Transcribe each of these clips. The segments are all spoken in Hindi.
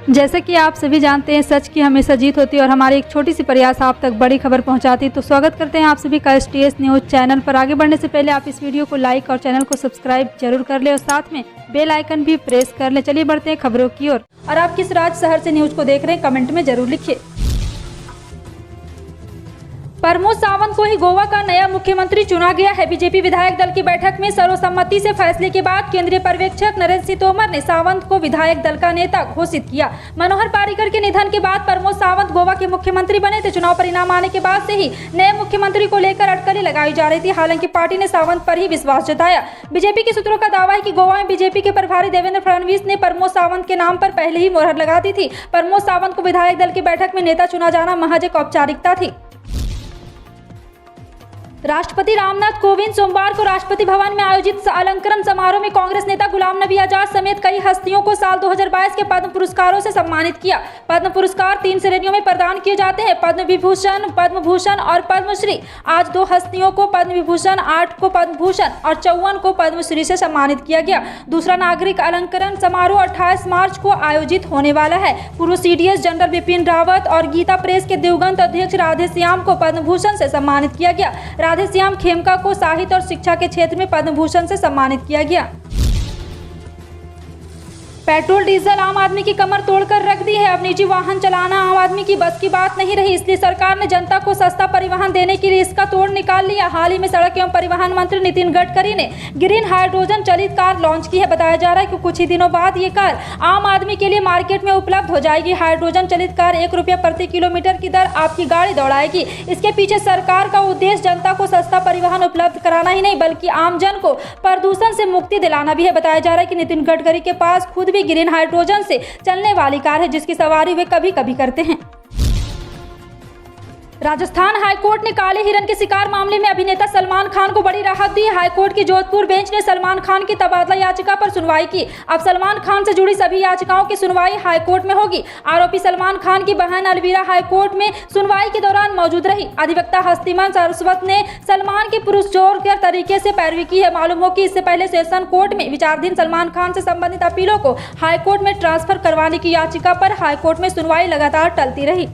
जैसे कि आप सभी जानते हैं, सच की हमेशा जीत होती है और हमारी एक छोटी सी प्रयास आप तक बड़ी खबर पहुंचाती है। तो स्वागत करते हैं आप सभी का STS न्यूज़ चैनल पर। आगे बढ़ने से पहले आप इस वीडियो को लाइक और चैनल को सब्सक्राइब जरूर कर ले और साथ में बेल आइकन भी प्रेस कर ले। चलिए बढ़ते हैं खबरों की ओर। और आप किस राज्य शहर से न्यूज को देख रहे हैं, कमेंट में जरूर लिखिए। प्रमोद सावंत को ही गोवा का नया मुख्यमंत्री चुना गया है। बीजेपी विधायक दल की बैठक में सर्वसम्मति से फैसले के बाद केंद्रीय पर्यवेक्षक नरेंद्र सिंह तोमर ने सावंत को विधायक दल का नेता घोषित किया। मनोहर पर्रिकर के निधन के बाद प्रमोद सावंत गोवा के मुख्यमंत्री बने थे। चुनाव परिणाम आने के बाद से ही नए मुख्यमंत्री को लेकर अटकलें लगाई जा रही थी। हालांकि पार्टी ने सावंत पर ही विश्वास जताया। बीजेपी के सूत्रों का दावा है कि गोवा में बीजेपी के प्रभारी देवेंद्र फडणवीस ने प्रमोद सावंत के नाम पर पहले ही मोहर लगा दी थी। प्रमोद सावंत को विधायक दल की बैठक में नेता चुना जाना महज एक औपचारिकता थी। राष्ट्रपति रामनाथ कोविंद सोमवार को राष्ट्रपति भवन में आयोजित अलंकरण समारोह में कांग्रेस नेता गुलाम नबी आजाद समेत कई हस्तियों को साल 2022 के पद्म पुरस्कारों से सम्मानित किया। पद्म पुरस्कार 3 श्रेणियों में प्रदान किए जाते हैं, पद्म विभूषण, पद्म भूषण और पद्मश्री। आज 2 हस्तियों को पद्म विभूषण, 8 को पद्म भूषण और 54 को पद्मश्री से सम्मानित किया गया। दूसरा नागरिक अलंकरण समारोह 28 मार्च को आयोजित होने वाला है। पूर्व CDS जनरल बिपिन रावत और गीता प्रेस के दिवंगत अध्यक्ष राधेश्याम को पद्म भूषण से सम्मानित किया गया। राधेश्याम खेमका को साहित्य और शिक्षा के क्षेत्र में पद्म भूषण से सम्मानित किया गया। पेट्रोल डीजल आम आदमी की कमर तोड़कर रख दी है। अब निजी वाहन चलाना आम आदमी की बस की बात नहीं रही, इसलिए सरकार ने जनता को सस्ता परिवहन देने के लिए इसका तोड़ निकाल लिया। हाल ही में सड़क एवं परिवहन मंत्री नितिन गडकरी ने ग्रीन हाइड्रोजन चलित कार लॉन्च की है। बताया जा रहा है कि कुछ ही दिनों बाद ये कार आम आदमी के लिए मार्केट में उपलब्ध हो जाएगी। हाइड्रोजन चलित कार 1 रुपया प्रति किलोमीटर की दर आपकी गाड़ी दौड़ाएगी। इसके पीछे सरकार का उद्देश्य जनता को सस्ता परिवहन उपलब्ध कराना ही नहीं, बल्कि आमजन को प्रदूषण से मुक्ति दिलाना भी है। बताया जा रहा है कि नितिन गडकरी के पास खुद भी ग्रीन हाइड्रोजन से चलने वाली कार है, जिसकी सवारी वे कभी कभी करते हैं। राजस्थान हाईकोर्ट ने काले हिरण के शिकार मामले में अभिनेता सलमान खान को बड़ी राहत दी। हाईकोर्ट की जोधपुर बेंच ने सलमान खान की तबादला याचिका पर सुनवाई की। अब सलमान खान से जुड़ी सभी याचिकाओं की सुनवाई हाईकोर्ट में होगी। आरोपी सलमान खान की बहन अलवीरा हाईकोर्ट में सुनवाई के दौरान मौजूद रही। अधिवक्ता हस्तिमान सरस्वत ने सलमान की पुरस्कार के तरीके से पैरवी की है। मालूम हो कि इससे पहले सेशन कोर्ट में विचाराधीन सलमान खान से संबंधित अपीलों को हाईकोर्ट में ट्रांसफर करवाने की याचिका पर हाईकोर्ट में सुनवाई लगातार टलती रही।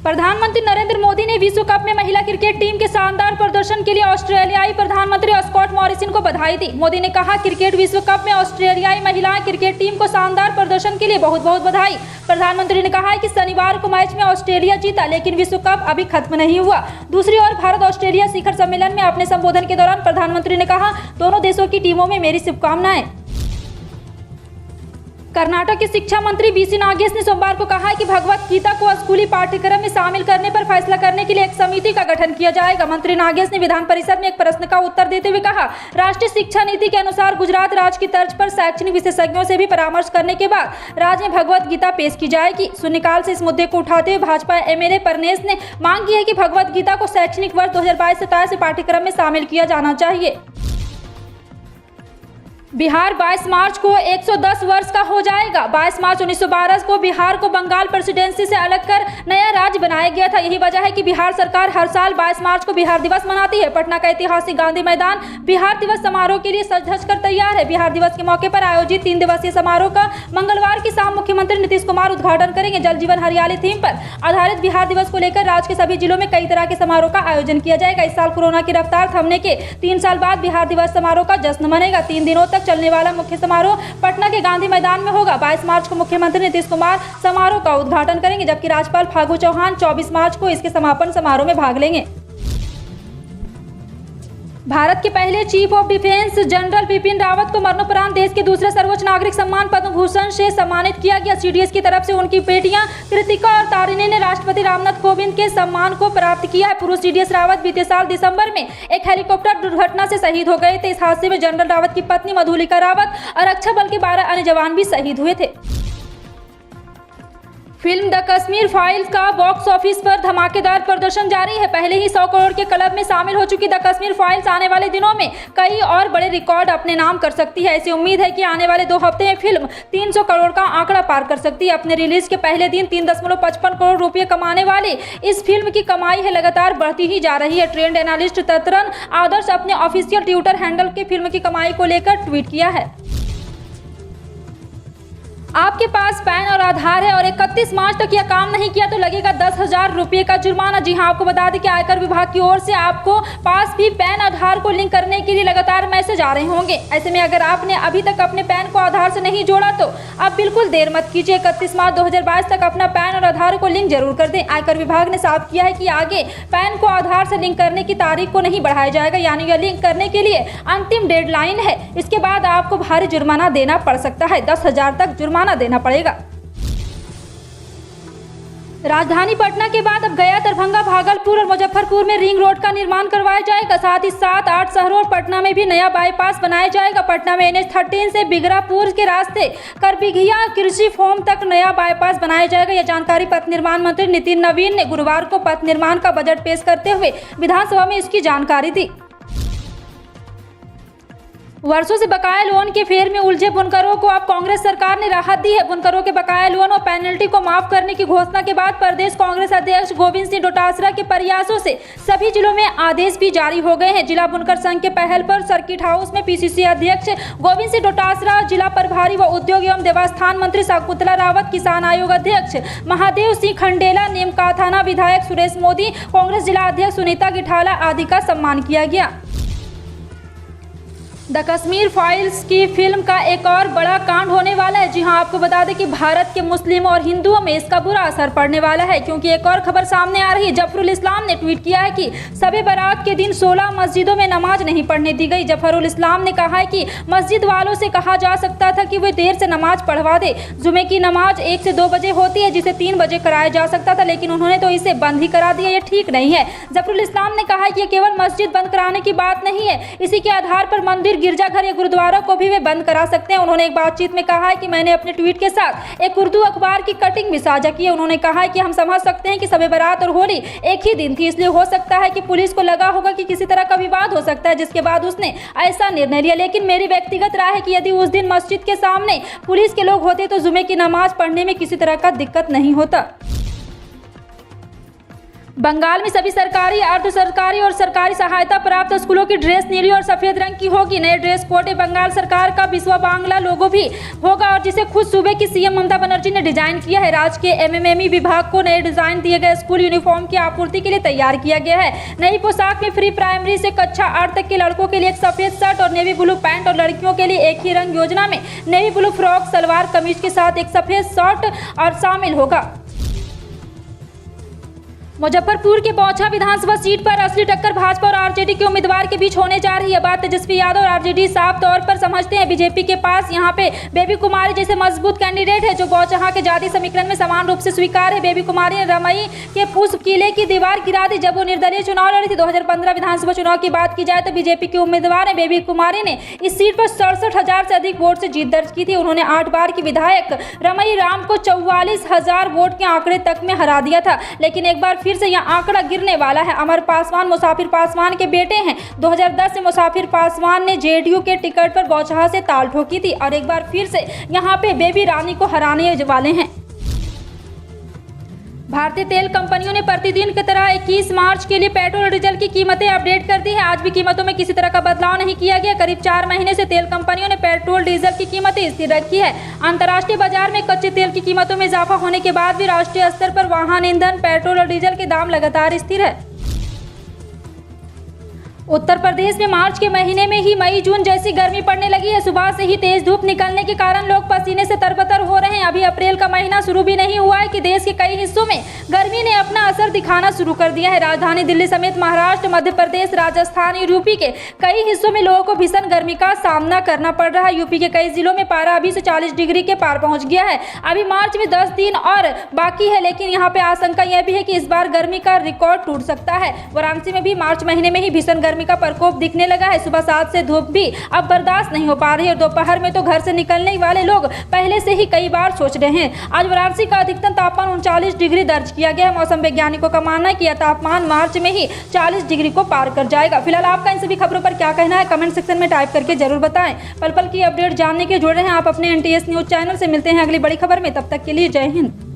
प्रधानमंत्री नरेंद्र मोदी ने विश्व कप में महिला क्रिकेट टीम के शानदार प्रदर्शन के लिए ऑस्ट्रेलियाई प्रधानमंत्री स्कॉट मॉरिसन को बधाई दी। मोदी ने कहा, क्रिकेट विश्व कप में ऑस्ट्रेलियाई महिला क्रिकेट टीम को शानदार प्रदर्शन के लिए बहुत बहुत बधाई। प्रधानमंत्री ने कहा कि शनिवार को मैच में ऑस्ट्रेलिया जीता, लेकिन विश्व कप अभी खत्म नहीं हुआ। दूसरी ओर भारत ऑस्ट्रेलिया शिखर सम्मेलन में अपने संबोधन के दौरान प्रधानमंत्री ने कहा, दोनों देशों की टीमों में मेरी शुभकामनाएं। कर्नाटक के शिक्षा मंत्री BC नागेश ने सोमवार को कहा है कि भगवत गीता को स्कूली पाठ्यक्रम में शामिल करने पर फैसला करने के लिए एक समिति का गठन किया जाएगा। मंत्री नागेश ने विधान परिषद में एक प्रश्न का उत्तर देते हुए कहा, राष्ट्रीय शिक्षा नीति के अनुसार गुजरात राज्य की तर्ज पर शैक्षणिक विशेषज्ञों से भी परामर्श करने के बाद राज्य में भगवत गीता पेश की जाएगी। शून्यकाल से इस मुद्दे को उठाते हुए भाजपा MLA परनेश ने मांग की है कि भगवत गीता को शैक्षणिक वर्ष 2022-23 पाठ्यक्रम में शामिल किया जाना चाहिए। बिहार 22 मार्च को 110 वर्ष का हो जाएगा। 22 मार्च 1912 को बिहार को बंगाल प्रेसिडेंसी से अलग कर नया राज्य बनाया गया था। यही वजह है कि बिहार सरकार हर साल 22 मार्च को बिहार दिवस मनाती है। पटना का ऐतिहासिक गांधी मैदान बिहार दिवस समारोह के लिए सज धज कर तैयार है। बिहार दिवस के मौके पर आयोजित 3 दिवसीय समारोह का मंगलवार की शाम मुख्यमंत्री नीतीश कुमार उद्घाटन करेंगे। जल जीवन हरियाली थीम पर आधारित बिहार दिवस को लेकर राज्य के सभी जिलों में कई तरह के समारोह का आयोजन किया जाएगा। इस साल कोरोना की रफ्तार थमने के 3 साल बाद बिहार दिवस समारोह का जश्न मनेगा। 3 दिनों तक चलने वाला मुख्य समारोह पटना के गांधी मैदान में होगा। 22 मार्च को मुख्यमंत्री नीतीश कुमार समारोह का उद्घाटन करेंगे, जबकि राज्यपाल फागू चौहान 24 मार्च को इसके समापन समारोह में भाग लेंगे। भारत के पहले chief of defence general Bipin Rawat को मरणोपरांत देश के दूसरे सर्वोच्च नागरिक सम्मान पद्म भूषण से सम्मानित किया गया। CDS की तरफ से उनकी बेटियां कृतिका और तारिणी ने राष्ट्रपति रामनाथ कोविंद के सम्मान को प्राप्त किया है। पूर्व CDS रावत बीते साल दिसंबर में एक हेलीकॉप्टर दुर्घटना से शहीद हो गए थे। इस हादसे में जनरल रावत की पत्नी मधुलिका रावत और रक्षा बल के 12 अन्य जवान भी शहीद हुए थे। फिल्म द कश्मीर फाइल्स का बॉक्स ऑफिस पर धमाकेदार प्रदर्शन जारी है। पहले ही 100 करोड़ के क्लब में शामिल हो चुकी द कश्मीर फाइल्स आने वाले दिनों में कई और बड़े रिकॉर्ड अपने नाम कर सकती है। ऐसी उम्मीद है कि आने वाले 2 हफ्ते में फिल्म 300 करोड़ का आंकड़ा पार कर सकती है। अपने रिलीज के पहले दिन 3.55 करोड़ रुपये कमाने वाली इस फिल्म की कमाई है लगातार बढ़ती ही जा रही है। ट्रेंड एनालिस्ट ततरन आदर्श अपने ऑफिशियल ट्विटर हैंडल के फिल्म की कमाई को लेकर ट्वीट किया है। आपके पास पैन और आधार है और 31 मार्च तक यह काम नहीं किया तो लगेगा 10,000 रुपये का जुर्माना। जी हां, आपको बता दें कि आयकर विभाग की ओर से आपको पास भी पैन आधार को लिंक करने के लिए लगातार मैसेज आ रहे होंगे। ऐसे में अगर आपने अभी तक अपने पैन को आधार से नहीं जोड़ा तो आप बिल्कुल देर मत कीजिए। 31 मार्च 2022 तक अपना पैन और आधार को लिंक जरूर कर दें। आयकर विभाग ने साफ किया है कि आगे पैन को आधार से लिंक करने की तारीख को नहीं बढ़ाया जाएगा, यानी यह लिंक करने के लिए अंतिम डेडलाइन है। इसके बाद आपको भारी जुर्माना देना पड़ सकता है, 10,000 तक जुर्माना देना पड़ेगा। राजधानी पटना के बाद अब गया, दरभंगा, भागलपुर और मुजफ्फरपुर में रिंग रोड का निर्माण करवाया जाएगा। साथ ही 7-8 शहरों और पटना में भी नया बाईपास बनाया जाएगा। पटना में NH-13 से बिगरापुर के रास्ते करबिघिया कृषि फोम तक नया बाईपास बनाया जाएगा। यह जानकारी पथ निर्माण मंत्री नितिन नवीन ने गुरुवार को पथ निर्माण का बजट पेश करते हुए विधानसभा में इसकी जानकारी दी। वर्षों से बकाया लोन के फेर में उलझे बुनकरों को अब कांग्रेस सरकार ने राहत दी है। बुनकरों के बकाया लोन और पेनल्टी को माफ करने की घोषणा के बाद प्रदेश कांग्रेस अध्यक्ष गोविंद सिंह डोटासरा के प्रयासों से सभी जिलों में आदेश भी जारी हो गए हैं। जिला बुनकर संघ के पहल पर सर्किट हाउस में PCC अध्यक्ष गोविंद सिंह डोटासरा, जिला प्रभारी व उद्योग एवं देवस्थान मंत्री शकुंतला रावत, किसान आयोग अध्यक्ष महादेव सिंह खंडेला, नीमका थाना विधायक सुरेश मोदी, कांग्रेस जिला अध्यक्ष सुनीता गिठाला आदि का सम्मान किया गया। द कश्मीर फाइल्स की फिल्म का एक और बड़ा कांड होने वाला है। जी हां, आपको बता दें कि भारत के मुस्लिमों और हिंदुओं में इसका बुरा असर पड़ने वाला है, क्योंकि एक और खबर सामने आ रही है। जफरुल इस्लाम ने ट्वीट किया है कि शब बारात के दिन 16 मस्जिदों में नमाज नहीं पढ़ने दी गई। जफरुल इस्लाम ने कहा है कि मस्जिद वालों से कहा जा सकता था कि वे देर से नमाज पढ़वा दे। जुमे की नमाज 1 से 2 बजे होती है, जिसे 3 बजे कराया जा सकता था, लेकिन उन्होंने तो इसे बंद ही करा दिया। यह ठीक नहीं है। जफरुल इस्लाम ने कहा है कि यह केवल मस्जिद बंद कराने की बात नहीं है, इसी के आधार पर मंदिर, गिरजाघर या गुरुद्वारा को भी वे बंद करा सकते हैं। उन्होंने एक बातचीत में कहा है कि मैंने अपने ट्वीट के साथ एक उर्दू अखबार की कटिंग भी साझा की है। उन्होंने कहा है कि हम समझ सकते हैं कि शब बारात और होली एक ही दिन थी, इसलिए हो सकता है कि पुलिस को लगा होगा कि किसी तरह का विवाद हो सकता है, जिसके बाद उसने ऐसा निर्णय लिया। लेकिन मेरी व्यक्तिगत राय है कि यदि उस दिन मस्जिद के सामने पुलिस के लोग होते तो जुमे की नमाज पढ़ने में किसी तरह का दिक्कत नहीं होता। बंगाल में सभी सरकारी, अर्ध सरकारी और सरकारी सहायता प्राप्त स्कूलों की ड्रेस नीली और सफेद रंग की होगी। नए ड्रेस कोड बंगाल सरकार का विश्व बांग्ला लोगो भी होगा और जिसे खुद सूबे की CM ममता बनर्जी ने डिजाइन किया है। राज्य के MMME विभाग को नए डिजाइन दिए गए स्कूल यूनिफॉर्म की आपूर्ति के लिए तैयार किया गया है। नई पोशाक में प्री प्राइमरी से कक्षा 8 तक के लड़कों के लिए एक सफेद शर्ट और नेवी ब्लू पैंट और लड़कियों के लिए एक ही रंग योजना में navy blue frock, salwar kameez के साथ एक सफेद शर्ट और शामिल होगा। मुजफ्फरपुर के बौछा विधानसभा सीट पर असली टक्कर भाजपा और RJD के उम्मीदवार के बीच होने जा रही है। बात तेजस्वी यादव और RJD साफ तौर पर समझते हैं। बीजेपी के पास यहां पे बेबी कुमारी जैसे मजबूत कैंडिडेट है जो बौछा के जाति समीकरण में समान रूप से स्वीकार है। बेबी कुमारी ने रमई के उस किले की दीवार गिरा दी जब वो निर्दलीय चुनाव लड़ी थी। 2015 विधानसभा चुनाव की बात की जाए तो बीजेपी के उम्मीदवार है बेबी कुमारी ने इस सीट पर 67,000 से अधिक वोट से जीत दर्ज की थी। उन्होंने 8 बार की विधायक रमई राम को 44,000 वोट के आंकड़े तक में हरा दिया था, लेकिन एक बार फिर से यह आंकड़ा गिरने वाला है। अमर पासवान मुसाफिर पासवान के बेटे हैं। 2010 में मुसाफिर पासवान ने JDU के टिकट पर बौछा से ताल ठोकी थी और एक बार फिर से यहां पे बेबी रानी को हराने वाले हैं। भारतीय तेल कंपनियों ने प्रतिदिन की तरह 21 मार्च के लिए पेट्रोल और डीजल की कीमतें अपडेट कर दी है। आज भी कीमतों में किसी तरह का बदलाव नहीं किया गया। करीब 4 महीने से तेल कंपनियों ने पेट्रोल डीजल की कीमतें स्थिर रखी है। अंतर्राष्ट्रीय बाजार में कच्चे तेल की कीमतों में इजाफा होने के बाद भी राष्ट्रीय स्तर पर वाहन ईंधन, पेट्रोल और डीजल के दाम लगातार स्थिर है। उत्तर प्रदेश में मार्च के महीने में ही मई जून जैसी गर्मी पड़ने लगी है। सुबह से ही तेज धूप निकलने के कारण लोग पसीने से तरबतर हो रहे हैं। अभी अप्रैल का महीना शुरू भी नहीं हुआ है कि देश के कई हिस्सों में गर्मी ने अपना असर दिखाना शुरू कर दिया है। राजधानी दिल्ली समेत महाराष्ट्र, मध्य प्रदेश, राजस्थान और यूपी के कई हिस्सों में लोगों को भीषण गर्मी का सामना करना पड़ रहा है। यूपी के कई जिलों में पारा अभी से 40 डिग्री के पार पहुंच गया है। अभी मार्च में 10 दिन और बाकी है, लेकिन यहाँ पे आशंका यह भी है कि इस बार गर्मी का रिकॉर्ड टूट सकता है। वाराणसी में भी मार्च महीने में ही भीषण गर्मी का प्रकोप दिखने लगा है। सुबह 7 से धूप भी अब बर्दाश्त नहीं हो पा रही है और दोपहर में तो घर से निकलने वाले लोग पहले से ही कई बार सोच रहे हैं। आज वाराणसी का अधिकतम तापमान 39 डिग्री दर्ज किया गया है। मौसम वैज्ञानिकों का मानना है कि यह तापमान मार्च में ही 40 डिग्री को पार कर जाएगा। फिलहाल आपका इन सभी खबरों पर क्या कहना है कमेंट सेक्शन में टाइप करके जरूर बताएं। पल पल की अपडेट जानने के जुड़ रहे हैं आप अपने NTS न्यूज चैनल से। मिलते हैं अगली बड़ी खबर में, तब तक के लिए जय हिंद।